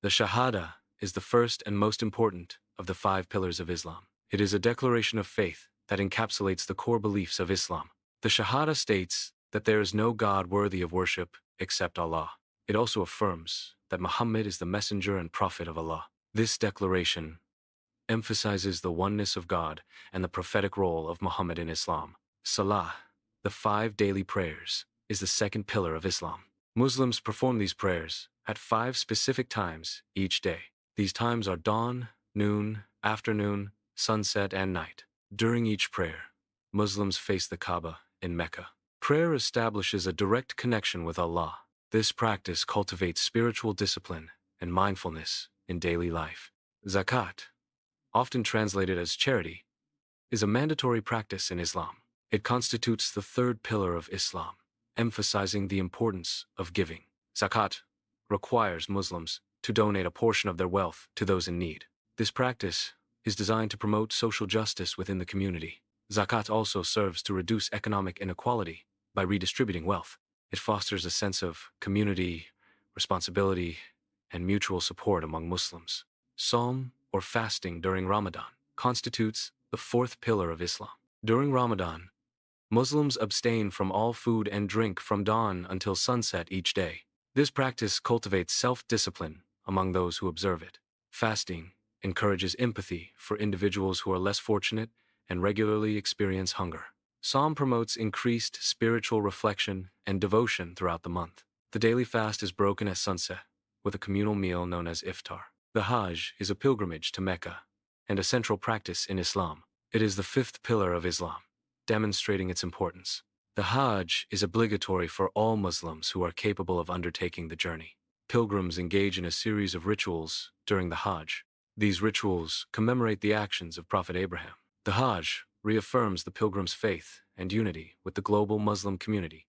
The Shahada is the first and most important of the five pillars of Islam. It is a declaration of faith that encapsulates the core beliefs of Islam. The Shahada states that there is no God worthy of worship except Allah. It also affirms that Muhammad is the messenger and prophet of Allah. This declaration emphasizes the oneness of God and the prophetic role of Muhammad in Islam. Salah, the five daily prayers, is the second pillar of Islam. Muslims perform these prayers at five specific times each day. These times are dawn, noon, afternoon, sunset, and night. During each prayer, Muslims face the Kaaba in Mecca. Prayer establishes a direct connection with Allah. This practice cultivates spiritual discipline and mindfulness in daily life. Zakat, often translated as charity, is a mandatory practice in Islam. It constitutes the third pillar of Islam, emphasizing the importance of giving. Zakat requires Muslims to donate a portion of their wealth to those in need. This practice is designed to promote social justice within the community. Zakat also serves to reduce economic inequality by redistributing wealth. It fosters a sense of community, responsibility, and mutual support among Muslims. Psalm, or fasting during Ramadan, constitutes the fourth pillar of Islam. During Ramadan, Muslims abstain from all food and drink from dawn until sunset each day. This practice cultivates self-discipline among those who observe it. Fasting encourages empathy for individuals who are less fortunate and regularly experience hunger. Psalm promotes increased spiritual reflection and devotion throughout the month. The daily fast is broken at sunset with a communal meal known as iftar. The Hajj is a pilgrimage to Mecca and a central practice in Islam. It is the fifth pillar of Islam, demonstrating its importance. The Hajj is obligatory for all Muslims who are capable of undertaking the journey. Pilgrims engage in a series of rituals during the Hajj. These rituals commemorate the actions of Prophet Abraham. The Hajj reaffirms the pilgrim's faith and unity with the global Muslim community.